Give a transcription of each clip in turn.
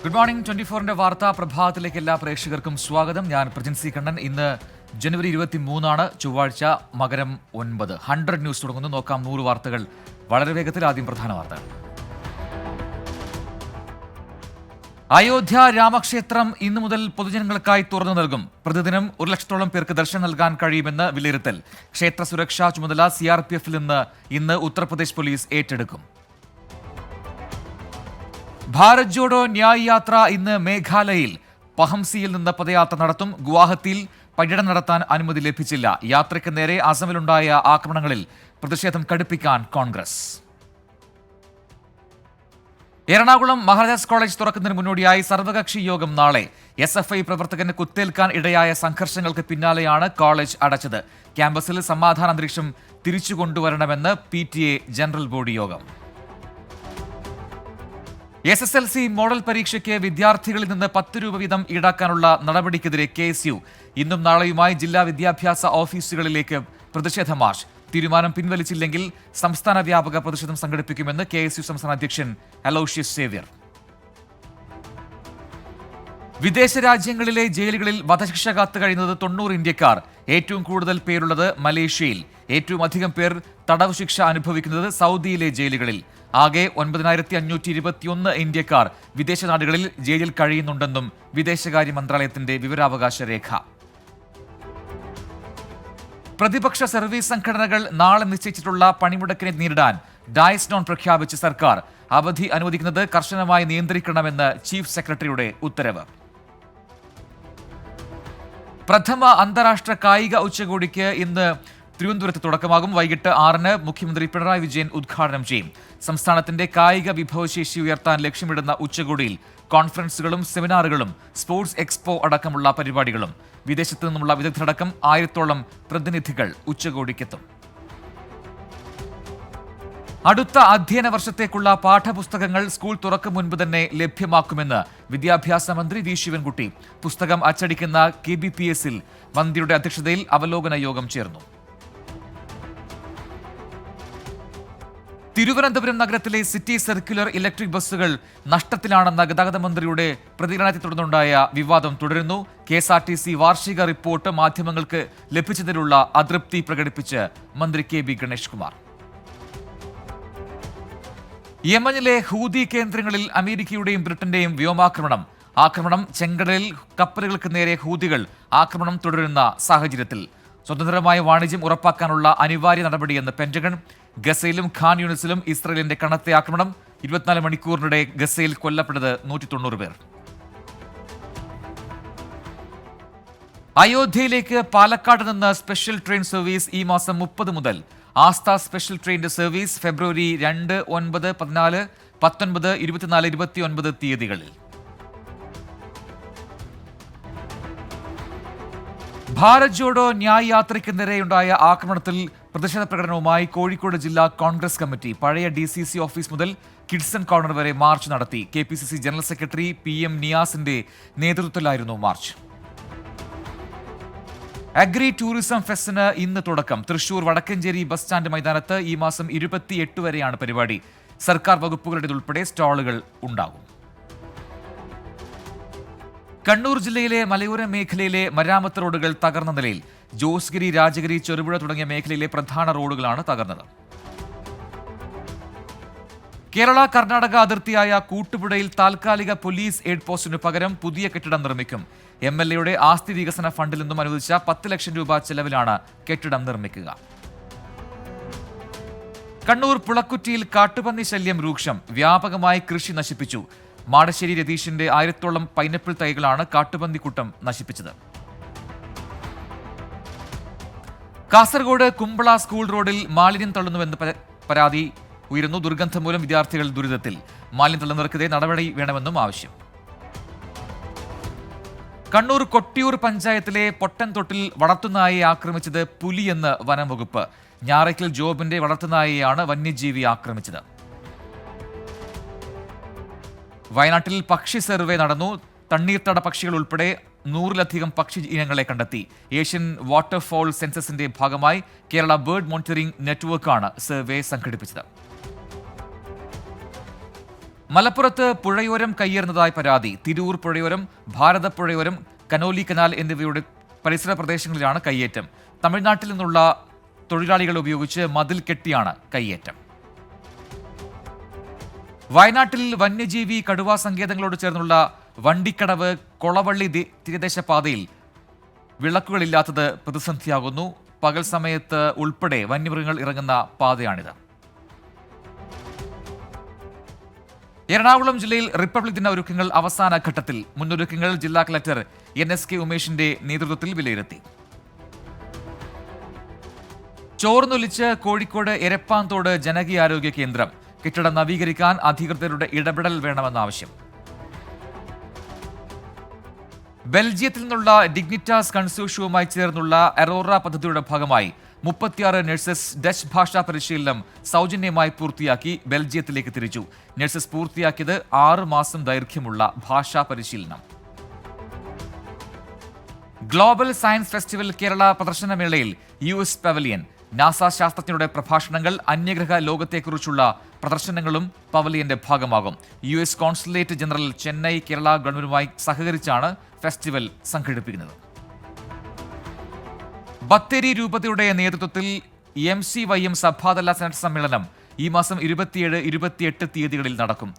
Good morning 24-ന്റെ വാർത്താ പ്രഭാതത്തിലേക്ക് എല്ലാ പ്രേക്ഷകർക്കും സ്വാഗതം. ഞാൻ പ്രജിൻസി കണ്ണൻ. ഇന്ന് ജനുവരി 23 ചൊവ്വാഴ്ച, മകരം 9. 100 ന്യൂസ് തുടങ്ങുന്നു. നോക്കാം 100 വാർത്തകൾ വളരെ വേഗത്തിൽ. ആദ്യം പ്രധാന വാർത്തകൾ. അയോധ്യ രാമക്ഷേത്രം ഇന്നു മുതൽ പൊതുജനങ്ങൾക്കായി തുറന്നു നൽകും. പ്രതിദിനം 1 ലക്ഷത്തോളം പേർക്ക് ദർശനം നൽകാൻ കഴിയുമെന്ന് വിലയിരുത്തൽ. ക്ഷേത്ര സുരക്ഷാ ചുമതല CRPF-ൽ നിന്ന് ഇന്ന് ഉത്തർപ്രദേശ് പോലീസ് ഏറ്റെടുക്കും. ഭാരത് ജോഡോ ന്യായ് യാത്ര ഇന്ന് മേഘാലയയിൽ പഹംസിയിൽ നിന്ന് പദയാത്ര നടത്തും. ഗുവാഹത്തിയിൽ പര്യടനം നടത്താൻ അനുമതി ലഭിച്ചില്ല. യാത്രയ്ക്ക് നേരെ അസമിലുണ്ടായ ആക്രമണങ്ങളിൽ പ്രതിഷേധം കടുപ്പിക്കാൻ കോൺഗ്രസ്. എറണാകുളം മഹാരാജാസ് കോളേജ് തുറക്കുന്നതിന് മുന്നോടിയായി സർവകക്ഷി യോഗം നാളെ. SFI പ്രവർത്തകന് കുത്തേൽക്കാൻ ഇടയായ സംഘർഷങ്ങൾക്ക് പിന്നാലെയാണ് കോളേജ് അടച്ചത്. ക്യാമ്പസിൽ സമാധാന അന്തരീക്ഷം തിരിച്ചു കൊണ്ടുവരണമെന്ന് PTA ജനറൽ ബോഡി യോഗം. SSLC മോഡൽ പരീക്ഷയ്ക്ക് വിദ്യാർത്ഥികളിൽ നിന്ന് 10 രൂപ വീതം ഈടാക്കാനുള്ള നടപടിക്കെതിരെ KSU ഇന്നും നാളെയുമായി ജില്ലാ വിദ്യാഭ്യാസ ഓഫീസുകളിലേക്ക് പ്രതിഷേധ മാർച്ച്. തീരുമാനം പിൻവലിച്ചില്ലെങ്കിൽ സംസ്ഥാന വ്യാപക പ്രതിഷേധം സംഘടിപ്പിക്കുമെന്ന് KSU സംസ്ഥാന അധ്യക്ഷൻ അലോഷ്യസ് സേവ്യർ. വിദേശ രാജ്യങ്ങളിലെ ജയിലുകളിൽ വധശിക്ഷ കാത്തു കഴിയുന്നത് 90 ഇന്ത്യക്കാർ. ഏറ്റവും കൂടുതൽ പേരുള്ളത് മലേഷ്യയിൽ. ഏറ്റവും അധികം പേർ തടവ് ശിക്ഷ അനുഭവിക്കുന്നത് സൗദിയിലെ ജയിലുകളിൽ. ആകെ 9521 ഇന്ത്യക്കാർ വിദേശ നാടുകളിൽ ജയിലിൽ കഴിയുന്നുണ്ടെന്നും വിദേശകാര്യ മന്ത്രാലയത്തിന്റെ വിവരാവകാശ രേഖ. പ്രതിപക്ഷ സർവീസ് സംഘടനകൾ നാളെ നിശ്ചയിച്ചിട്ടുള്ള പണിമുടക്കിനെ നേരിടാൻ ഡയസ് നോൺ പ്രഖ്യാപിച്ച സർക്കാർ. അവധി അനുവദിക്കുന്നത് കർശനമായി നിയന്ത്രിക്കണമെന്ന് ചീഫ് സെക്രട്ടറിയുടെ ഉത്തരവ്. പ്രഥമ അന്താരാഷ്ട്ര കായിക ഉച്ചകോടിക്ക് ഇന്ന് തിരുവനന്തപുരത്ത് തുടക്കമാകും. വൈകിട്ട് 6-ന് മുഖ്യമന്ത്രി പിണറായി വിജയൻ ഉദ്ഘാടനം ചെയ്യും. സംസ്ഥാനത്തിന്റെ കായിക വിഭവശേഷി ഉയർത്താൻ ലക്ഷ്യമിടുന്ന ഉച്ചകോടിയിൽ കോൺഫറൻസുകളും സെമിനാറുകളും സ്പോർട്സ് എക്സ്പോ അടക്കമുള്ള പരിപാടികളും. വിദേശത്തു നിന്നുമുള്ള വിദഗ്ധരടക്കം 1000-ഓളം പ്രതിനിധികൾ ഉച്ചകോടിക്കെത്തും. അടുത്ത അധ്യയന വർഷത്തേക്കുള്ള പാഠപുസ്തകങ്ങൾ സ്കൂൾ തുറക്കും മുൻപ് തന്നെ ലഭ്യമാക്കുമെന്ന് വിദ്യാഭ്യാസ മന്ത്രി വി ശിവൻകുട്ടി. പുസ്തകം അച്ചടിക്കുന്ന KBPS-ൽ മന്ത്രിയുടെ അധ്യക്ഷതയിൽ അവലോകന യോഗം ചേർന്നു. തിരുവനന്തപുരം നഗരത്തിലെ സിറ്റി സർക്കുലർ ഇലക്ട്രിക് ബസ്സുകൾ നഷ്ടത്തിലാണെന്ന ഗതാഗത മന്ത്രിയുടെ പ്രതികരണത്തെ തുടർന്നുണ്ടായ വിവാദം തുടരുന്നു. KSRTC വാർഷിക റിപ്പോർട്ട് മാധ്യമങ്ങൾക്ക് ലഭിച്ചതിലുള്ള അതൃപ്തി പ്രകടിപ്പിച്ച് മന്ത്രി KB ഗണേഷ് കുമാർ. യമനിലെ ഹൂതി കേന്ദ്രങ്ങളിൽ അമേരിക്കയുടെയും ബ്രിട്ടന്റെയും ആക്രമണം ചെങ്കടലിൽ കപ്പലുകൾക്ക് നേരെ ഹൂതികൾ ആക്രമണം തുടരുന്ന സാഹചര്യത്തിൽ സ്വതന്ത്രമായ വാണിജ്യം ഉറപ്പാക്കാനുള്ള അനിവാര്യ നടപടിയെന്ന് പെന്റഗൺ. ഗസയിലും ഖാൻ യൂണിസിലും ഇസ്രയേലിന്റെ കനത്ത ആക്രമണം. 24 മണിക്കൂറിനിടെ ഗസയിൽ കൊല്ലപ്പെട്ടത് 190 പേർ. അയോധ്യയിലേക്ക് പാലക്കാട് നിന്ന് സ്പെഷ്യൽ ട്രെയിൻ സർവീസ് ഈ മാസം 30 മുതൽ. ആസ്ഥ സ്പെഷ്യൽ ട്രെയിനിന്റെ സർവീസ് ഫെബ്രുവരി 2, 9, 14, 19, 24, 29 തീയതികളിൽ. ഭാരത് ജോഡോ ന്യായ് യാത്രയ്ക്ക് നേരെയുണ്ടായ ആക്രമണത്തിൽ പ്രതിഷേധ പ്രകടനവുമായി കോഴിക്കോട് ജില്ലാ കോൺഗ്രസ് കമ്മിറ്റി. പഴയ DCC ഓഫീസ് മുതൽ കിഡ്സൺ കോർണർ വരെ മാർച്ച് നടത്തി. KPCC ജനറൽ സെക്രട്ടറി PM നിയാസിന്റെ നേതൃത്വത്തിലായിരുന്നു മാർച്ച്. അഗ്രി ടൂറിസം ഫെസ്റ്റിന് ഇന്ന് തുടക്കം. തൃശൂർ വടക്കഞ്ചേരി ബസ് സ്റ്റാൻഡ് മൈതാനത്ത് ഈ മാസം 28 വരെയാണ് പരിപാടി. സർക്കാർ വകുപ്പുകളുടേതുൾപ്പെടെ സ്റ്റാളുകൾ ഉണ്ടാകും. കണ്ണൂർ ജില്ലയിലെ മലയോര മേഖലയിലെ മരാമത്ത് റോഡുകൾ തകർന്ന നിലയിൽ. ജോസ്ഗിരി, രാജഗിരി, ചെറുപുഴ തുടങ്ങിയ മേഖലയിലെ പ്രധാന റോഡുകളാണ് തകർന്നത്. കേരള കർണാടക അതിർത്തിയായ കൂട്ടുപുഴയിൽ താൽക്കാലിക പോലീസ് എയ്ഡ് പോസ്റ്റിനു പകരം പുതിയ കെട്ടിടം നിർമ്മിക്കും. MLAയുടെ ആസ്തി വികസന ഫണ്ടിൽ നിന്നും അനുവദിച്ച 10 ലക്ഷം രൂപ ചെലവിലാണ് കെട്ടിടം നിർമ്മിക്കുക. കണ്ണൂർ പുളക്കുറ്റിയിൽ കാട്ടുപന്നി ശല്യം രൂക്ഷം. വ്യാപകമായി കൃഷി നശിപ്പിച്ചു. മാടശ്ശേരി രതീഷിന്റെ 1000-ഓളം പൈനാപ്പിൾ തൈകളാണ് കാട്ടുപന്നിക്കൂട്ടം നശിപ്പിച്ചത്. കാസർഗോഡ് കുമ്പള സ്കൂൾ റോഡിൽ മാലിന്യം തള്ളുന്നുവെന്ന് പരാതി ഉയരുന്നു. ദുർഗന്ധം മൂലം വിദ്യാർത്ഥികൾ ദുരിതത്തിൽ. മാലിന്യം തള്ളുന്നവർക്കെതിരെ നടപടി വേണമെന്നും ആവശ്യം. കണ്ണൂർ കൊട്ടിയൂർ പഞ്ചായത്തിലെ പൊട്ടൻതൊട്ടിൽ വളർത്തുനായയെ ആക്രമിച്ചത് പുലിയെന്ന് വനം വകുപ്പ്. ഞാറയ്ക്കൽ ജോബിന്റെ വളർത്തുനായയെയാണ് വന്യജീവി ആക്രമിച്ചത്. വയനാട്ടിൽ പക്ഷി സർവേ നടന്നു. തണ്ണീർത്തട പക്ഷികൾ ഉൾപ്പെടെ 100-ലധികം പക്ഷി ഇനങ്ങളെ കണ്ടെത്തി. ഏഷ്യൻ വാട്ടർഫോൾ സെൻസസിന്റെ ഭാഗമായി കേരള ബേർഡ് മോണിറ്ററിംഗ് നെറ്റ്വർക്കാണ് സർവേ സംഘടിപ്പിച്ചത്. മലപ്പുറത്ത് പുഴയോരം കയ്യേറുന്നതായി പരാതി. തിരൂർ പുഴയോരം, ഭാരതപ്പുഴയോരം, കനോലി കനാൽ എന്നിവയുടെ പരിസര പ്രദേശങ്ങളിലാണ് കയ്യേറ്റം. തമിഴ്നാട്ടിൽ നിന്നുള്ള തൊഴിലാളികളെ ഉപയോഗിച്ച് മതിൽ കെട്ടിയാണ് കയ്യേറ്റം. വയനാട്ടിൽ വന്യജീവി കടുവാ സങ്കേതങ്ങളോട് ചേർന്നുള്ള വണ്ടിക്കടവ് കൊളവള്ളി തീരദേശ പാതയിൽ വിളക്കുകളില്ലാത്തത് പ്രതിസന്ധിയാകുന്നു. പകൽ സമയത്ത് ഉൾപ്പെടെ വന്യമൃഗങ്ങൾ ഇറങ്ങുന്ന പാതയാണിത്. എറണാകുളം ജില്ലയിൽ റിപ്പബ്ലിക് ദിന ഒരുക്കങ്ങൾ അവസാന ഘട്ടത്തിൽ. മുന്നൊരുക്കങ്ങൾ ജില്ലാ കളക്ടർ NSK ഉമേഷിന്റെ നേതൃത്വത്തിൽ വിലയിരുത്തി. ചോർന്നൊലിച്ച് കോഴിക്കോട് എരപ്പാന്തോട് ജനകീയാരോഗ്യ കേന്ദ്രം. കെട്ടിടം നവീകരിക്കാൻ അധികൃതരുടെ ഇടപെടൽ വേണമെന്നാവശ്യം. ബെൽജിയത്തിൽ നിന്നുള്ള ഡിഗ്നിറ്റാസ് കൺസോർഷ്യവുമായി ചേർന്നുള്ള അറോറ പദ്ധതിയുടെ ഭാഗമായി 36 നഴ്സസ് ഡച്ച് ഭാഷാ പരിശീലനം സൗജന്യമായി പൂർത്തിയാക്കി ബെൽജിയത്തിലേക്ക് തിരിച്ചു. നഴ്സസ് പൂർത്തിയാക്കിയത് 6 മാസം ദൈർഘ്യമുള്ള ഭാഷാ പരിശീലനം. ഗ്ലോബൽ സയൻസ് ഫെസ്റ്റിവൽ കേരള പ്രദർശനമേളയിൽ US പവലിയൻ. നാസ ശാസ്ത്രജ്ഞരുടെ പ്രഭാഷണങ്ങൾ, അന്യഗ്രഹ ലോകത്തെക്കുറിച്ചുള്ള പ്രദർശനങ്ങളും പവലിയന്റെ ഭാഗമാകും. US consulate general Chennai Kerala ഗവൺമെന്റുമായി സഹകരിച്ചാണ് ഫെസ്റ്റിവൽ സംഘടിപ്പിക്കുന്നത്. ബത്തേരി രൂപതയുടെ നേതൃത്വത്തിൽ MCYM സഭാതല സെനറ്റ് സമ്മേളനം ഈ മാസം 27, 28 തീയതികളിൽ നടക്കും.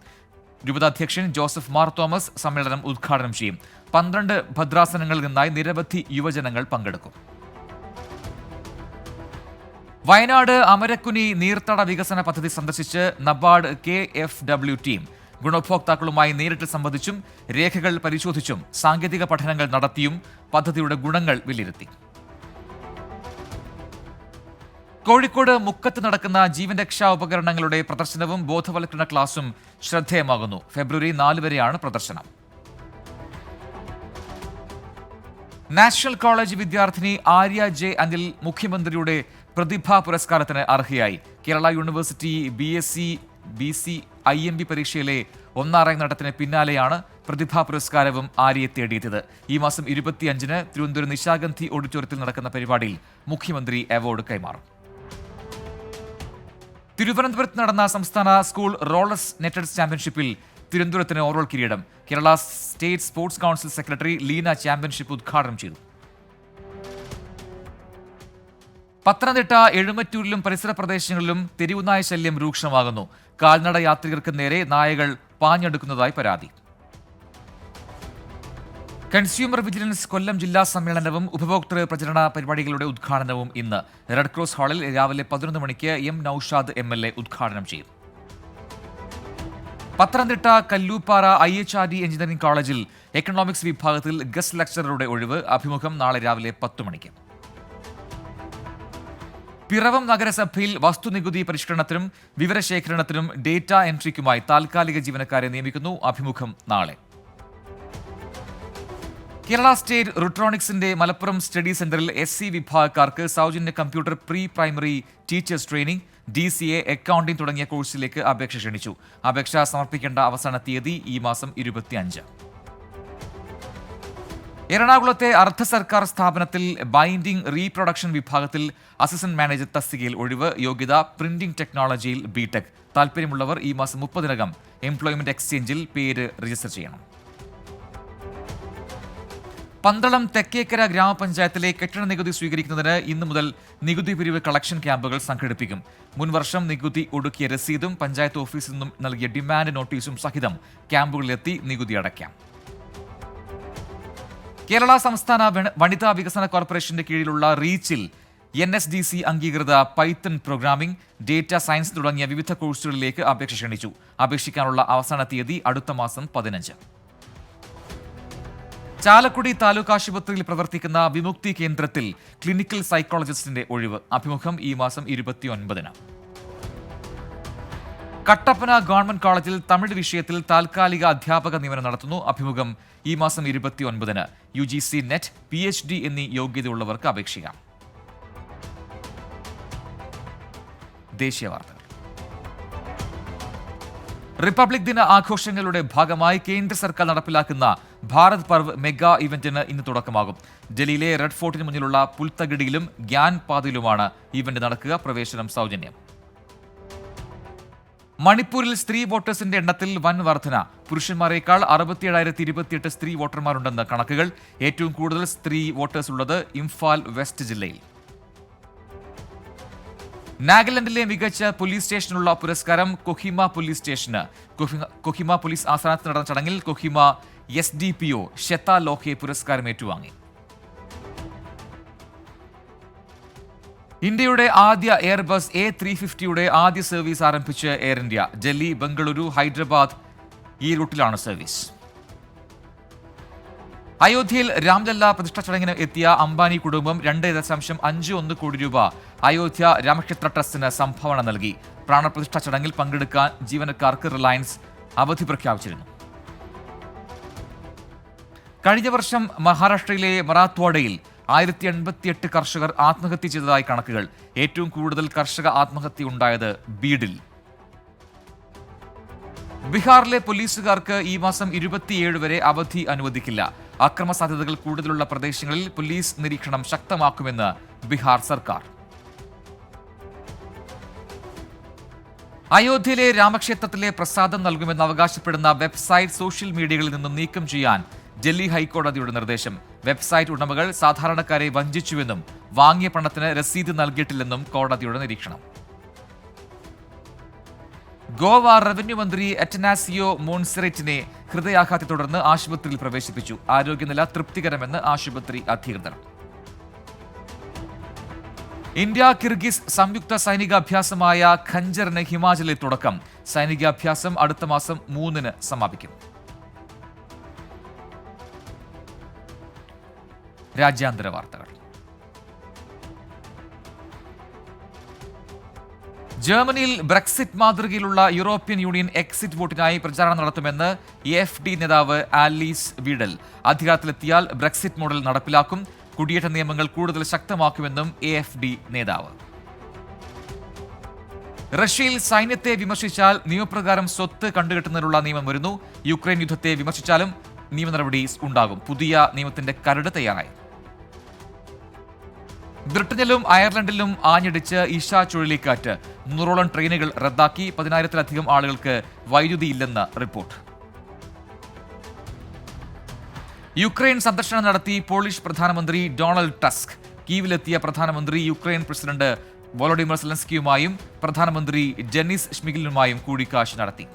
രൂപതാധ്യക്ഷൻ ജോസഫ് മാർ തോമസ് സമ്മേളനം ഉദ്ഘാടനം ചെയ്യും. 12 ഭദ്രാസനങ്ങളിൽ നിന്നായി നിരവധി യുവജനങ്ങൾ പങ്കെടുക്കും. വയനാട് അമരക്കുനി നീർത്തട വികസന പദ്ധതി സന്ദർശിച്ച് നബാർഡ് KFW ടീം ഗുണഭോക്താക്കളുമായി നേരിട്ട് സംവദിച്ചും രേഖകൾ പരിശോധിച്ചും സാങ്കേതിക പഠനങ്ങൾ നടത്തിയും പദ്ധതിയുടെ ഗുണങ്ങൾ വിലയിരുത്തി. കോഴിക്കോട് മുക്കത്ത് നടക്കുന്ന ജീവൻ രക്ഷാ ഉപകരണങ്ങളുടെ പ്രദർശനവും ബോധവൽക്കരണ ക്ലാസും ശ്രദ്ധേയമാകുന്നു. ഫെബ്രുവരി 4 വരെയാണ് പ്രദർശനം. നാഷണൽ കോളേജ് വിദ്യാർത്ഥിനി ആര്യ ജെ അനിൽ മുഖ്യമന്ത്രിയുടെ പ്രതിഭാ പുരസ്കാരത്തിന് അർഹയായി. Kerala university BSc BC IMB പരീക്ഷയിലെ 1ാം റാങ്ക് നേട്ടത്തിന് പിന്നാലെയാണ് പ്രതിഭാ പുരസ്കാരവും ആര്യയെ തേടിയെത്തിയത്. ഈ മാസം 25-ന് തിരുവനന്തപുരം നിശാഗന്ധി ഓഡിറ്റോറിയത്തിൽ നടക്കുന്ന പരിപാടിയിൽ മുഖ്യമന്ത്രി അവാർഡ് കൈമാറും. തിരുവനന്തപുരത്ത് നടന്ന സംസ്ഥാന സ്കൂൾ റോളേഴ്സ് നെറ്റഡ് ചാമ്പ്യൻഷിപ്പിൽ തിരുവനന്തപുരത്തിന് ഓവറോൾ കിരീടം. Kerala state sports council secretary Leena championship ഉദ്ഘാടനം ചെയ്തു. പത്തനംതിട്ട എഴുമറ്റൂരിലും പരിസര പ്രദേശങ്ങളിലും തെരുവുനായ ശല്യം രൂക്ഷമാകുന്നു. കാൽനട യാത്രികർക്ക് നേരെ നായകൾ പാഞ്ഞെടുക്കുന്നതായി പരാതി. കൺസ്യൂമർ വിജിലൻസ് കൊല്ലം ജില്ലാ സമ്മേളനവും ഉപഭോക്തൃ പ്രചരണ പരിപാടികളുടെ ഉദ്ഘാടനവും ഇന്ന്. റെഡ് ക്രോസ് ഹാളിൽ രാവിലെ 11 മണിക്ക് M നൌഷാദ് MLA ഉദ്ഘാടനം ചെയ്യും. പത്തനംതിട്ട കല്ലൂപ്പാറ IHRD എഞ്ചിനീയറിംഗ് കോളേജിൽ എക്കണോമിക്സ് വിഭാഗത്തിൽ ഗസ്റ്റ് ലെക്ചററുടെ ഒഴിവ്. അഭിമുഖം നാളെ രാവിലെ 10 മണിക്ക്. പിറവം നഗരസഭയിൽ വസ്തുനികുതി പരിഷ്കരണത്തിനും വിവരശേഖരണത്തിനും ഡേറ്റ എൻട്രിക്കുമായി താൽക്കാലിക ജീവനക്കാരെ നിയമിക്കുന്നു. അഭിമുഖം നാളെ. കേരള സ്റ്റേറ്റ് റുട്രോണിക്സിന്റെ മലപ്പുറം സ്റ്റഡി സെന്ററിൽ SC വിഭാഗക്കാർക്ക് സൗജന്യ computer pre primary teachers training, DCA, accounting തുടങ്ങിയ കോഴ്സിലേക്ക് അപേക്ഷ ക്ഷണിച്ചു. അപേക്ഷ സമർപ്പിക്കേണ്ട അവസാന തീയതി ഈ മാസം 25. എറണാകുളത്തെ അർദ്ധ സർക്കാർ സ്ഥാപനത്തിൽ ബൈൻഡിംഗ് റീപ്രൊഡക്ഷൻ വിഭാഗത്തിൽ അസിസ്റ്റന്റ് മാനേജർ തസ്തികയിൽ ഒഴിവ്. യോഗ്യത പ്രിന്റിംഗ് ടെക്നോളജിയിൽ BTech. താൽപ്പര്യമുള്ളവർ ഈ മാസം 30-നകം എംപ്ലോയ്മെന്റ് എക്സ്ചേഞ്ചിൽ പേര് രജിസ്റ്റർ ചെയ്യണം. പന്തളം തെക്കേക്കര ഗ്രാമപഞ്ചായത്തിലെ കെട്ടിട നികുതി സ്വീകരിക്കുന്നതിന് ഇന്നു മുതൽ നികുതി പിരിവ് കളക്ഷൻ ക്യാമ്പുകൾ സംഘടിപ്പിക്കും. മുൻവർഷം നികുതി ഒടുക്കിയ രസീതും പഞ്ചായത്ത് ഓഫീസിൽ നിന്നും നൽകിയ ഡിമാൻഡ് നോട്ടീസും സഹിതം ക്യാമ്പുകളിലെത്തി നികുതി അടയ്ക്കാം. കേരള സംസ്ഥാന വനിതാ വികസന കോർപ്പറേഷന്റെ കീഴിലുള്ള റീച്ചിൽ NSDC അംഗീകൃത പൈത്തൺ പ്രോഗ്രാമിംഗ്, ഡേറ്റ സയൻസ് തുടങ്ങിയ വിവിധ കോഴ്സുകളിലേക്ക് അപേക്ഷ ക്ഷണിച്ചു. അപേക്ഷിക്കാനുള്ള അവസാന തീയതി അടുത്ത മാസം 15. ചാലക്കുടി താലൂക്ക് ആശുപത്രിയിൽ പ്രവർത്തിക്കുന്ന വിമുക്തി കേന്ദ്രത്തിൽ ക്ലിനിക്കൽ സൈക്കോളജിസ്റ്റിന്റെ ഒഴിവ്. അഭിമുഖം ഈ മാസം 29-ന്. കട്ടപ്പന ഗവൺമെന്റ് കോളേജിൽ തമിഴ് വിഷയത്തിൽ താൽക്കാലിക അധ്യാപക നിയമനം നടത്തുന്നു. അഭിമുഖം ഈ മാസം 29-ന്. UGC നെറ്റ്, PhD എന്നീ യോഗ്യതയുള്ളവർക്ക് അപേക്ഷിക്കാം. ദേശീയ വാർത്തകൾ. റിപ്പബ്ലിക് ദിന ആഘോഷങ്ങളുടെ ഭാഗമായി കേന്ദ്ര സർക്കാർ നടപ്പിലാക്കുന്ന ഭാരത് പർവ് മെഗാ ഇവന്റിന് ഇന്ന് തുടക്കമാകും. ഡൽഹിയിലെ റെഡ് ഫോർട്ടിന് മുന്നിലുള്ള പുൽത്തകിടിയിലും ഗ്യാൻ പാതയിലുമാണ് ഇവന്റ് നടക്കുക. പ്രവേശനം സൗജന്യം. മണിപ്പൂരിൽ സ്ത്രീ വോട്ടേഴ്സിന്റെ എണ്ണത്തിൽ വൻ വർധന. പുരുഷന്മാരെക്കാൾ 67,028 സ്ത്രീ വോട്ടർമാരുണ്ടെന്ന് കണക്കുകൾ. ഏറ്റവും കൂടുതൽ സ്ത്രീ വോട്ടേഴ്സ് ഉള്ളത് ഇംഫാൽ വെസ്റ്റ് ജില്ലയിൽ. നാഗാലാൻഡിലെ മികച്ച പോലീസ് സ്റ്റേഷനുള്ള പുരസ്കാരം കൊഹിമ പോലീസ് സ്റ്റേഷന്. കൊഹിമ പോലീസ് ആസ്ഥാനത്ത് നടന്ന ചടങ്ങിൽ കൊഹിമ SDPO ഷെത്ത ലോഹെ പുരസ്കാരം ഏറ്റുവാങ്ങി. ഇന്ത്യയുടെ ആദ്യ എയർബസ് A350യുടെ ആദ്യ സർവീസ് ആരംഭിച്ച് എയർ ഇന്ത്യ. ഡൽഹി, ബംഗളൂരു, ഹൈദരാബാദ് ഈ റൂട്ടിലാണ് സർവീസ്. അയോധ്യയിൽ രാംലല്ല പ്രതിഷ്ഠാ ചടങ്ങിന് എത്തിയ അംബാനി കുടുംബം 2.51 കോടി രൂപ അയോധ്യ രാമക്ഷേത്ര ട്രസ്റ്റിന് സംഭാവന നൽകി. പ്രാണപ്രതിഷ്ഠാ ചടങ്ങിൽ പങ്കെടുക്കാൻ ജീവനക്കാർക്ക് റിലയൻസ് അവധി പ്രഖ്യാപിച്ചിരുന്നു. കഴിഞ്ഞ വർഷം മഹാരാഷ്ട്രയിലെ മറാത്ത്വാഡയിൽ 1088 കർഷകർ ആത്മഹത്യ ചെയ്തതായി കണക്കുകൾ. ഏറ്റവും കൂടുതൽ കർഷക ആത്മഹത്യ ഉണ്ടായത് ബീഡിൽ. ബീഹാറിലെ പോലീസുകാർക്ക് ഈ മാസം 27 വരെ അവധി അനുവദിക്കില്ല. അക്രമ സാധ്യതകൾ കൂടുതലുള്ള പ്രദേശങ്ങളിൽ പോലീസ് നിരീക്ഷണം ശക്തമാക്കുമെന്ന് ബീഹാർ സർക്കാർ. അയോധ്യയിലെ രാമക്ഷേത്രത്തിലെ പ്രസാദം നൽകുമെന്ന് അവകാശപ്പെടുന്ന വെബ്സൈറ്റ് സോഷ്യൽ മീഡിയകളിൽ നിന്നും നീക്കം ചെയ്യാൻ ഡൽഹി ഹൈക്കോടതിയുടെ നിർദ്ദേശം. വെബ്സൈറ്റ് ഉടമകൾ സാധാരണക്കാരെ വഞ്ചിച്ചുവെന്നും വാങ്ങിയ പണത്തിന് രസീത് നൽകിയിട്ടില്ലെന്നും കോടതിയുടെ നിരീക്ഷണം. ഗോവ റവന്യൂ മന്ത്രി അറ്റനാസിയോ മോൺസെററ്റിനെ ഹൃദയാഘാതത്തെ തുടർന്ന് ആശുപത്രിയിൽ പ്രവേശിപ്പിച്ചു. ആരോഗ്യനില തൃപ്തികരമെന്ന് ആശുപത്രി അധികൃതർ. ഇന്ത്യ കിർഗിസ് സംയുക്ത സൈനികാഭ്യാസമായ ഖഞ്ചറിന് ഹിമാചലിൽ തുടക്കം. സൈനികാഭ്യാസം അടുത്ത മാസം 3-ന് സമാപിക്കും. രാജ്യാന്തര വാർത്തകൾ. ജർമ്മനിയിൽ ബ്രെക്സിറ്റ് മാതൃകയിലുള്ള യൂറോപ്യൻ യൂണിയൻ എക്സിറ്റ് വോട്ടിനായി പ്രചാരണം നടത്തുമെന്ന് AfD നേതാവ് ആലീസ് വീഡൽ. അധികാരത്തിലെത്തിയാൽ ബ്രെക്സിറ്റ് മോഡൽ നടപ്പിലാക്കും. കുടിയേറ്റ നിയമങ്ങൾ കൂടുതൽ ശക്തമാക്കുമെന്നും AfD നേതാവ്. റഷ്യയിൽ സൈന്യത്തെ വിമർശിച്ചാൽ നിയമപ്രകാരം സ്വത്ത് കണ്ടുകെട്ടുന്നതിനുള്ള നിയമം വരുന്നു. യുക്രൈൻ യുദ്ധത്തെ വിമർശിച്ചാലും നിയമ നടപടി ഉണ്ടാകും. പുതിയ നിയമത്തിന്റെ കരട് തയ്യാറായി. ബ്രിട്ടനിലും അയർലൻഡിലും ആഞ്ഞടിച്ച് ഈശ ചുഴലിക്കാറ്റ്. 300ഓളം ട്രെയിനുകൾ റദ്ദാക്കി. 10,000-ലധികം ആളുകൾക്ക് വൈദ്യുതിയില്ലെന്ന് റിപ്പോർട്ട്. യുക്രൈൻ സന്ദർശനം നടത്തി പോളിഷ് പ്രധാനമന്ത്രി ഡൊണാൾഡ് ടസ്ക്. കീവിലെത്തിയ പ്രധാനമന്ത്രി യുക്രൈൻ പ്രസിഡന്റ് വോളോഡിമർ സെലൻസ്കിയുമായും പ്രധാനമന്ത്രി ഡെനിസ് ഷ്മിഗലിനുമായും കൂടിക്കാഴ്ച നടത്തി.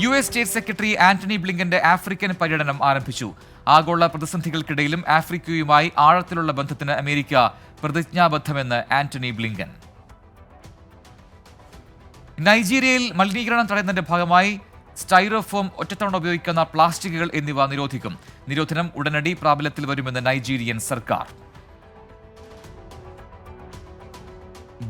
US സ്റ്റേറ്റ് സെക്രട്ടറി ആന്റണി ബ്ലിങ്കന്റെ ആഫ്രിക്കൻ പര്യടനം ആരംഭിച്ചു. ആഗോള പ്രതിസന്ധികൾക്കിടയിലും ആഫ്രിക്കയുമായി ആഴത്തിലുള്ള ബന്ധത്തിന് അമേരിക്ക പ്രതിജ്ഞാബദ്ധമെന്ന് ആന്റണി ബ്ലിങ്കൻ. നൈജീരിയയിൽ മലിനീകരണം തടയുന്നതിന്റെ ഭാഗമായി സ്റ്റൈറോഫോം, ഒറ്റത്തവണ ഉപയോഗിക്കുന്ന പ്ലാസ്റ്റിക്കുകൾ എന്നിവ നിരോധിക്കും. നിരോധനം ഉടനടി പ്രാബല്യത്തിൽ വരുമെന്ന് നൈജീരിയൻ സർക്കാർ.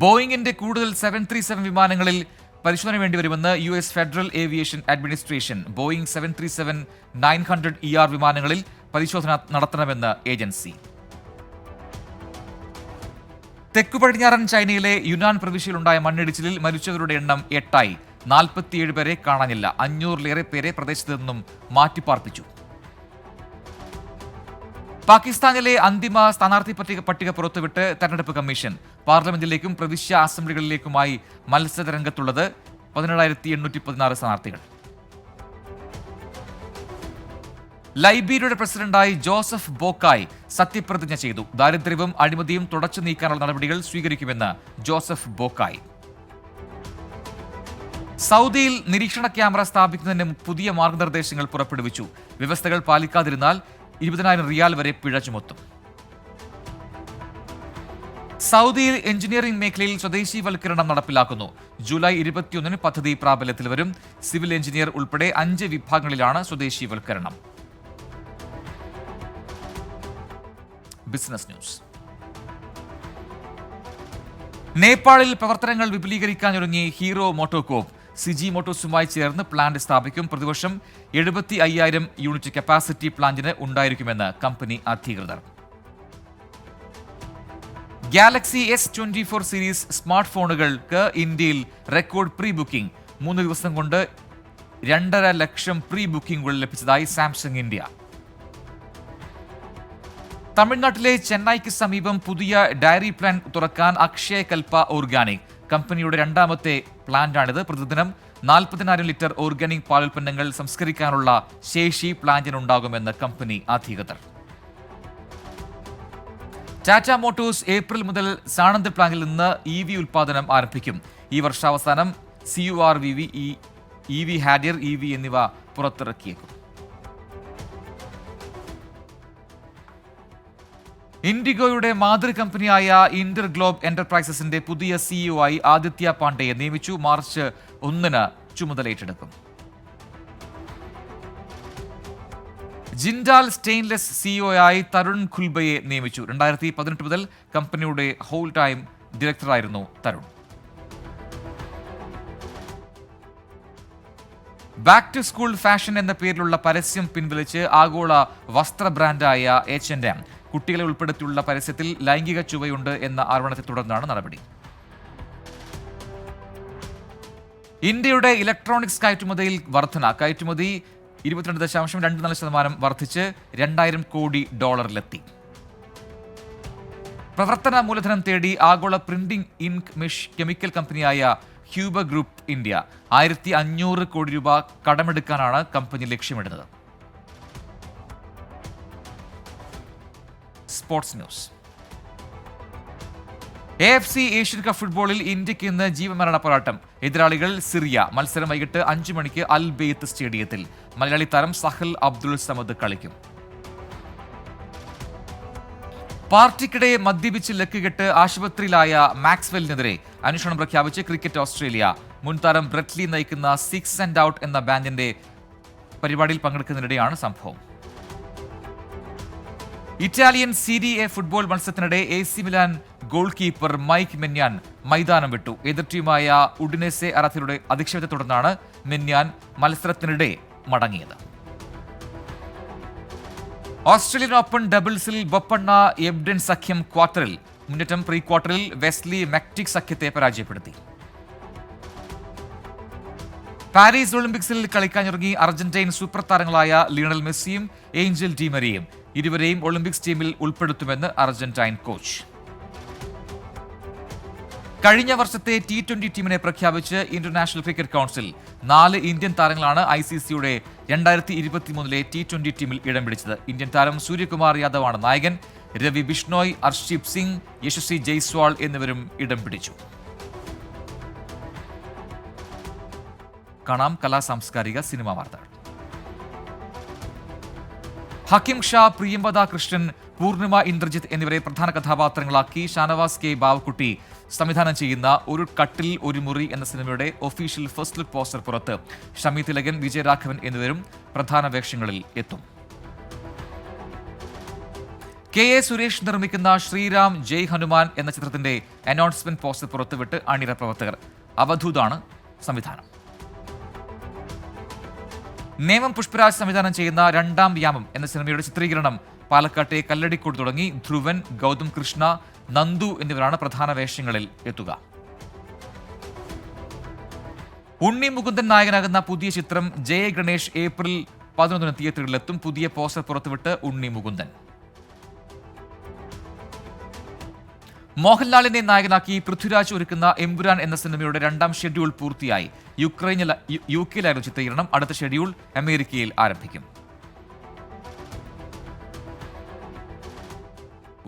ബോയിങ്ങിന്റെ കൂടുതൽ 737 വിമാനങ്ങളിൽ പരിശോധന വേണ്ടിവരുമെന്ന് US federal aviation administration. Boeing 737-900ER വിമാനങ്ങളിൽ പരിശോധന നടത്തണമെന്ന് ഏജൻസി. തെക്കു പടിഞ്ഞാറൻ ചൈനയിലെ യുനാൻ പ്രവിശ്യയിലുണ്ടായ മണ്ണിടിച്ചിലിൽ മരിച്ചവരുടെ എണ്ണം 8ആയി. 47 പേരെ കാണാനില്ല. 500-ലേറെ പേരെ പ്രദേശത്ത് നിന്നും മാറ്റിപ്പാർപ്പിച്ചു. പാകിസ്ഥാനിലെ അന്തിമ സ്ഥാനാർത്ഥി പട്ടിക പുറത്തുവിട്ട് തെരഞ്ഞെടുപ്പ് കമ്മീഷൻ. പാർലമെന്റിലേക്കും പ്രവിശ്യ അസംബ്ലികളിലേക്കുമായി മത്സരരംഗത്തുള്ളത് 17,816 സ്ഥാനാർത്ഥികൾ. ലൈബീരിയയുടെ പ്രസിഡന്റായി ജോസഫ് ബോക്കായ് സത്യപ്രതിജ്ഞ ചെയ്തു. ദാരിദ്ര്യവും അഴിമതിയും തുടച്ചു നീക്കാനുള്ള നടപടികൾ സ്വീകരിക്കുമെന്ന് ജോസഫ് ബോക്കായ്. സൗദിയിൽ നിരീക്ഷണ ക്യാമറ സ്ഥാപിക്കുന്നതിന് പുതിയ മാർഗനിർദ്ദേശങ്ങൾ പുറപ്പെടുവിച്ചു. വ്യവസ്ഥകൾ പാലിക്കാതിരുന്നാൽ 20,000 റിയാൽ വരെ പിഴ ചുമത്തും. സൗദിയിൽ എഞ്ചിനീയറിംഗ് മേഖലയിൽ സ്വദേശീവൽക്കരണം നടപ്പിലാക്കുന്നു. ജൂലൈ 21-ന് പദ്ധതി പ്രാബല്യത്തിൽ വരും. സിവിൽ എഞ്ചിനീയർ ഉൾപ്പെടെ 5 വിഭാഗങ്ങളിലാണ് സ്വദേശീവൽക്കരണം. Business news. നേപ്പാളിൽ പ്രവർത്തനങ്ങൾ വിപുലീകരിക്കാനൊരുങ്ങി ഹീറോ മോട്ടോകോപ്പ്. സിജി മോട്ടോഴ്സുമായി ചേർന്ന് പ്ലാന്റ് സ്ഥാപിക്കും. പ്രതിവർഷം 75,000 യൂണിറ്റ് കപ്പാസിറ്റി പ്ലാന്റിന് ഉണ്ടായിരിക്കുമെന്ന് കമ്പനി അധികൃതർ. ഗാലക്സി S24 സീരീസ് സ്മാർട്ട് ഫോണുകൾക്ക് ഇന്ത്യയിൽ റെക്കോർഡ് പ്രീ ബുക്കിംഗ്. 3 ദിവസം കൊണ്ട് 2.5 ലക്ഷം പ്രീ ബുക്കിംഗുകൾ ലഭിച്ചതായി സാംസങ് ഇന്ത്യ. തമിഴ്നാട്ടിലെ ചെന്നൈക്ക് സമീപം പുതിയ ഡയറി പ്ലാന്റ് തുറക്കാൻ അക്ഷയ കൽപ്പ ഓർഗാനിക്. കമ്പനിയുടെ രണ്ടാമത്തെ പ്ലാന്റാണിത്. പ്രതിദിനം 40,000 ലിറ്റർ ഓർഗാനിക് പാലുൽപ്പന്നങ്ങൾ സംസ്കരിക്കാനുള്ള ശേഷി പ്ലാന്റിനുണ്ടാകുമെന്ന് കമ്പനി അധികൃതർ. ടാറ്റ മോട്ടോഴ്സ് ഏപ്രിൽ മുതൽ സാണന്ത് പ്ലാന്റിൽ നിന്ന് EV ഉൽപ്പാദനം ആരംഭിക്കും. ഈ വർഷാവസാനം CUR-VV, EV ഹാരിയർ EV എന്നിവ പുറത്തിറക്കിയേക്കും. ഇൻഡിഗോയുടെ മാതൃ കമ്പനിയായ ഇന്റർ ഗ്ലോബ് എന്റർപ്രൈസസിന്റെ പുതിയ CEO ആയി ആദിത്യ പാണ്ഡെയെ നിയമിച്ചു. മാർച്ച് 1 ചുമതലയേറ്റെടുക്കും. ജിൻഡാൽ സ്റ്റെയിൻലെസ് CEO ആയി തരുൺ ഖുൽബയെ നിയമിച്ചു. 2018 മുതൽ കമ്പനിയുടെ ഹോൾ ടൈം ഡയറക്ടറായിരുന്നു Tarun. Back to school fashion എന്ന പേരിലുള്ള പരസ്യം പിൻവലിച്ച് ആഗോള വസ്ത്ര ബ്രാൻഡായ H&M കുട്ടികളെ ഉൾപ്പെടുത്തിയുള്ള പരസ്യത്തിൽ ലൈംഗിക ചുവയുണ്ട് എന്ന ആരോപണത്തെ തുടർന്നാണ് നടപടി. ഇന്ത്യയുടെ ഇലക്ട്രോണിക്സ് കയറ്റുമതിയിൽ വർധന. കയറ്റുമതി 22.24% വർദ്ധിച്ച് $2,000 കോടി പ്രവർത്തന മൂലധനം തേടി ആഗോള പ്രിന്റിംഗ് ഇങ്ക് കെമിക്കൽ കമ്പനിയായ ഹ്യൂബർ ഗ്രൂപ്പ് ഇന്ത്യ 1,500 കോടി രൂപ കടമെടുക്കാനാണ് കമ്പനി ലക്ഷ്യമിടുന്നത്. Sports news. AFC Asian cup ഫുട്ബോളിൽ ഇന്ത്യക്ക് ഇന്ന് ജീവമരണ പോരാട്ടം. എതിരാളികൾ സിറിയ. മത്സരം വൈകിട്ട് 5 മണിക്ക് അൽ ബെയ്ത്ത് സ്റ്റേഡിയത്തിൽ. മലയാളി താരം സഹൽ അബ്ദുൾ സമദ് കളിക്കും. പാർട്ടിക്കിടെ മദ്യപിച്ച് ലക്കുകെട്ട് ആശുപത്രിയിലായ മാക്സ്വെലിനെതിരെ അന്വേഷണം പ്രഖ്യാപിച്ച് ക്രിക്കറ്റ് ഓസ്ട്രേലിയ. മുൻ താരം ബ്രെറ്റ്ലി നയിക്കുന്ന 6 and Out എന്ന ബാൻഡിന്റെ പരിപാടിയിൽ പങ്കെടുക്കുന്നതിനിടെയാണ് സംഭവം. ഇറ്റാലിയൻ സീരി എ ഫുട്ബോൾ മത്സരത്തിനിടെ AC Milan goal keeper Mike മെന്യാൻ മൈതാനം വിട്ടു. എതിർ ടീമായ ഉഡിനെസെ അറാത്തയുടെ അധിക്ഷേപത്തെ തുടർന്നാണ് മെന്യാൻ മത്സരത്തിനിടെ മടങ്ങിയത്. ഓസ്ട്രേലിയൻ ഓപ്പൺ ഡബിൾസിൽ ബൊപ്പണ്ണ എബ്ഡൻ സഖ്യം ക്വാർട്ടറിൽ മുന്നേറ്റം. പ്രീ ക്വാർട്ടറിൽ വെസ്ലി മെക്റ്റിക് സഖ്യത്തെ പരാജയപ്പെടുത്തി. പാരീസ് ഒളിമ്പിക്സിൽ കളിക്കാനിറങ്ങി അർജന്റീൻ സൂപ്പർ താരങ്ങളായ ലിയണൽ മെസ്സിയും ഏഞ്ചൽ ഡി മരിയയും. ഇരുവരെയും ഒളിമ്പിക്സ് ടീമിൽ ഉൾപ്പെടുത്തുമെന്ന് അർജന്റൈൻ കോച്ച്. കഴിഞ്ഞ വർഷത്തെ T20 ടീമിനെ പ്രഖ്യാപിച്ച് ഇന്റർനാഷണൽ ക്രിക്കറ്റ് കൗൺസിൽ. 4 ഇന്ത്യൻ താരങ്ങളാണ് ICCയുടെ 2023 T20 ടീമിൽ ഇടം പിടിച്ചത്. ഇന്ത്യൻ താരം സൂര്യകുമാർ യാദവാണ് നായകൻ. രവി ബിഷ്ണോയ്, അർഷ്ദീപ് സിംഗ്, യശസ്വി ജയ്സ്വാൾ എന്നിവരും ഇടം പിടിച്ചു. കാണാം കലാ സാംസ്കാരിക സിനിമാ വാർത്തകൾ. ഹക്കിം ഷാ, പ്രിയംവദ കൃഷ്ണൻ, പൂർണിമ ഇന്ദ്രജിത്ത് എന്നിവരെ പ്രധാന കഥാപാത്രങ്ങളാക്കി ഷാനവാസ് കെ ബാവക്കുട്ടി സംവിധാനം ചെയ്യുന്ന ഒരു കട്ടിൽ ഒരു മുറി എന്ന സിനിമയുടെ ഒഫീഷ്യൽ ഫസ്റ്റ് ലുക്ക് പോസ്റ്റർ പുറത്ത്. ഷമി തിലകൻ, വിജയരാഘവൻ എന്നിവരും പ്രധാന വേഷങ്ങളിൽ എത്തും. KA സുരേഷ് നിർമ്മിക്കുന്ന ശ്രീരാം ജയ് ഹനുമാൻ എന്ന ചിത്രത്തിന്റെ അനൗൺസ്മെന്റ് പോസ്റ്റർ പുറത്തുവിട്ട് അണിയറ പ്രവർത്തകർ. അവധൂതാണ് സംവിധാനം. നേമം പുഷ്പരാജ് സംവിധാനം ചെയ്യുന്ന രണ്ടാം യാമം എന്ന സിനിമയുടെ ചിത്രീകരണം പാലക്കാട്ടെ കല്ലടിക്കോട് തുടങ്ങി. ധ്രുവൻ, ഗൗതം കൃഷ്ണ, നന്ദു എന്നിവരാണ് പ്രധാന വേഷങ്ങളിൽ എത്തുക. ഉണ്ണി മുകുന്ദൻ നായകനാകുന്ന പുതിയ ചിത്രം ജയ ഗണേഷ് ഏപ്രിൽ 11 തിയേറ്ററുകളിലെത്തും. പുതിയ പോസ്റ്റർ പുറത്തുവിട്ട് ഉണ്ണി മുകുന്ദൻ. മോഹൻലാലിനെ നായകനാക്കി പൃഥ്വിരാജ് ഒരുക്കുന്ന എമ്പുരാൻ എന്ന സിനിമയുടെ 2ാം ഷെഡ്യൂൾ പൂർത്തിയായി. UK-യിലായിരുന്നു ചിത്രീകരണം. അടുത്ത ഷെഡ്യൂൾ അമേരിക്കയിൽ ആരംഭിക്കും.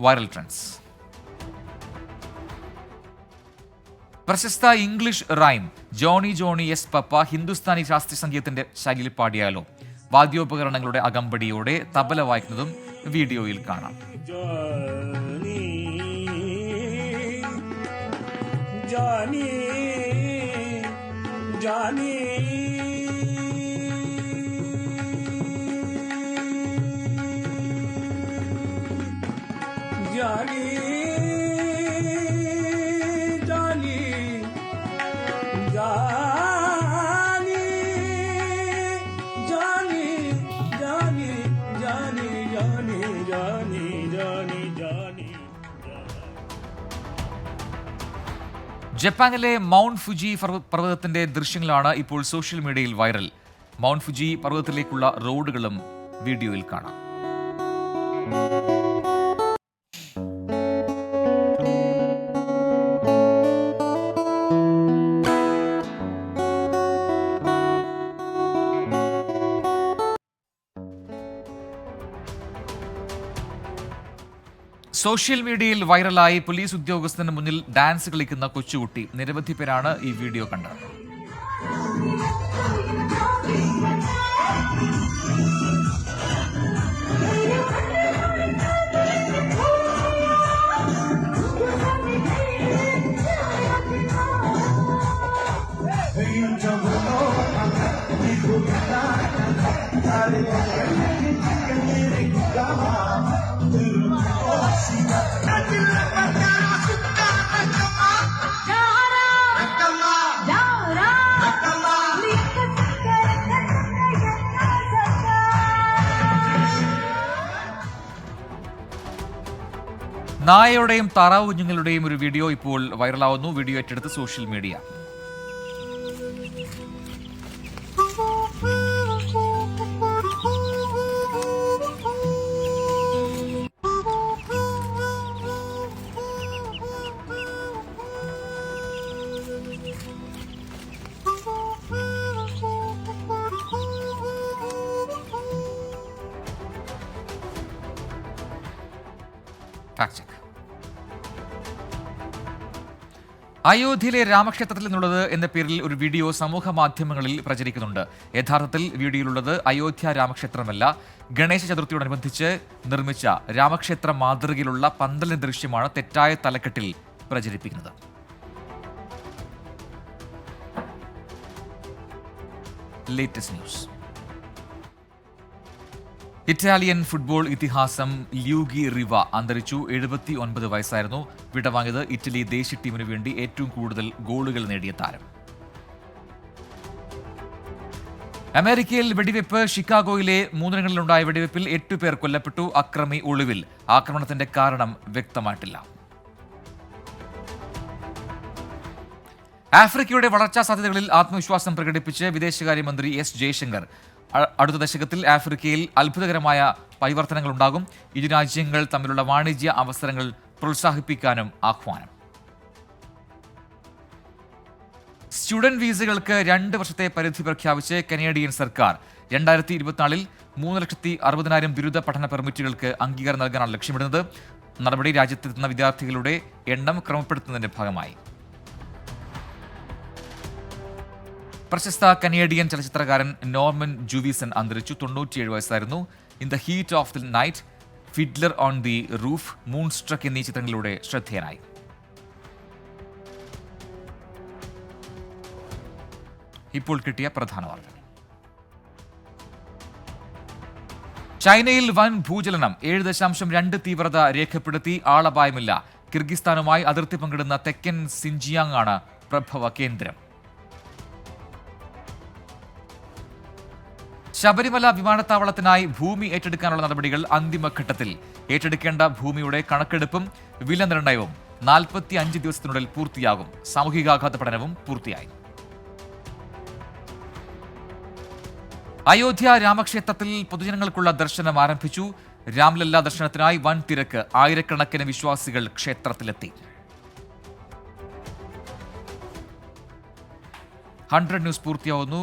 Viral trends. പ്രശസ്ത English rhyme Johnny Johnny yes papa Hindustani ശാസ്ത്രീയ സംഗീതത്തിന്റെ ശൈലിയിൽ പാടിയാലോ? വാദ്യോപകരണങ്ങളുടെ അകമ്പടിയോടെ തബല വായിക്കുന്നതും വീഡിയോയിൽ കാണാം. जानी जानी जानी जानी जानी जानी जानी जानी जानी जानी जानी जानी. ജപ്പാനിലെ മൗണ്ട് ഫുജി പർവ്വതത്തിന്റെ ദൃശ്യങ്ങളാണ് ഇപ്പോൾ സോഷ്യൽ മീഡിയയിൽ വൈറൽ. മൗണ്ട് ഫുജി പർവ്വതത്തിലേക്കുള്ള റോഡുകളും വീഡിയോയിൽ കാണാം. സോഷ്യൽ മീഡിയയിൽ വൈറലായി പോലീസ് ഉദ്യോഗസ്ഥന് മുന്നിൽ ഡാൻസ് കളിക്കുന്ന കൊച്ചുകുട്ടി. നിരവധി പേരാണ് ഈ വീഡിയോ കണ്ടത്. നായയുടെയും താറാവ് കുഞ്ഞുങ്ങളുടെയും ഒരു വീഡിയോ ഇപ്പോൾ വൈറലാവുന്നു. വീഡിയോ ഏറ്റെടുത്ത് സോഷ്യൽ മീഡിയ. Fact check. അയോധ്യയിലെ രാമക്ഷേത്രത്തിൽ നിന്നുള്ളത് എന്ന പേരിൽ ഒരു വീഡിയോ സമൂഹ മാധ്യമങ്ങളിൽ പ്രചരിക്കുന്നുണ്ട്. യഥാർത്ഥത്തിൽ വീഡിയോയിലുള്ളത് അയോധ്യ രാമക്ഷേത്രമല്ല, ഗണേശ ചതുർത്ഥിയോടനുബന്ധിച്ച് നിർമ്മിച്ച രാമക്ഷേത്ര മാതൃകയിലുള്ള പന്തലിന്റെ ദൃശ്യമാണ് തെറ്റായ തലക്കെട്ടിൽ പ്രചരിപ്പിക്കുന്നത്. Latest news. ഇറ്റാലിയൻ ഫുട്ബോൾ ഇതിഹാസം ല്യൂഗി റിവ അന്തരിച്ചു. 79 വയസ്സായിരുന്നു. വിടവാങ്ങിയത് ഇറ്റലി ദേശീയ ടീമിനു വേണ്ടി ഏറ്റവും കൂടുതൽ ഗോളുകൾ നേടിയ താരം. അമേരിക്കയിൽ വെടിവെപ്പ്. ഷിക്കാഗോയിലെ 3 വെടിവെപ്പിൽ 8 പേർ കൊല്ലപ്പെട്ടു. അക്രമി ഒളിവിൽ. ആക്രമണത്തിന്റെ കാരണം വ്യക്തമായിട്ടില്ല. ആഫ്രിക്കയുടെ വളർച്ചാ സാധ്യതകളിൽ ആത്മവിശ്വാസം പ്രകടിപ്പിച്ച് വിദേശകാര്യമന്ത്രി എസ് ജയശങ്കർ. അടുത്ത ദശകത്തിൽ ആഫ്രിക്കയിൽ അത്ഭുതകരമായ പരിവർത്തനങ്ങൾ ഉണ്ടാകും. ഇരു രാജ്യങ്ങൾ തമ്മിലുള്ള വാണിജ്യ അവസരങ്ങൾ പ്രോത്സാഹിപ്പിക്കാനും ആഹ്വാനം. സ്റ്റുഡന്റ് വീസകൾക്ക് 2 വർഷത്തെ പരിധി പ്രഖ്യാപിച്ച് കനേഡിയൻ സർക്കാർ. 2024 3,60,000 ബിരുദ പഠന പെർമിറ്റുകൾക്ക് അംഗീകാരം നൽകാനാണ് ലക്ഷ്യമിടുന്നത്. നടപടി രാജ്യത്തെത്തുന്ന വിദ്യാർത്ഥികളുടെ എണ്ണം ക്രമപ്പെടുത്തുന്നതിന്റെ ഭാഗമായി. പ്രശസ്ത കനേഡിയൻ ചലച്ചിത്രകാരൻ നോർമൻ ജൂവിസൺ അന്തരിച്ചു. 97 വയസ്സായിരുന്നു. In the heat of the night, Fiddler on the roof, Moonstruck എന്നീ ചിത്രങ്ങളിലൂടെ ശ്രദ്ധേയനായി. ഇപ്പോൾ കിട്ടിയ പ്രധാന വാർത്ത. ചൈനയിൽ വൻ ഭൂചലനം. 7.2 തീവ്രത രേഖപ്പെടുത്തി. ആളപായമില്ല. കിർഗിസ്ഥാനുമായി അതിർത്തി പങ്കിടുന്ന തെക്കൻ സിൻജിയാങ് ആണ് പ്രഭവ കേന്ദ്രം. ശബരിമല വിമാനത്താവളത്തിനായി ഭൂമി ഏറ്റെടുക്കാനുള്ള നടപടികൾ അന്തിമഘട്ടത്തിൽ. ഏറ്റെടുക്കേണ്ട ഭൂമിയുടെ കണക്കെടുപ്പും വില നിർണ്ണയവും 45 ദിവസത്തിനുള്ളിൽ പൂർത്തിയാകും. സാമൂഹികാഘാത പഠനവും പൂർത്തിയായി. അയോധ്യ രാമക്ഷേത്രത്തിൽ പൊതുജനങ്ങൾക്കുള്ള ദർശനം ആരംഭിച്ചു. രാംലല്ല ദർശനത്തിനായി വൻ തിരക്ക്. ആയിരക്കണക്കിന് വിശ്വാസികൾ ക്ഷേത്രത്തിലെത്തി. 100 ന്യൂസ് പൂർത്തിയാവുന്നു.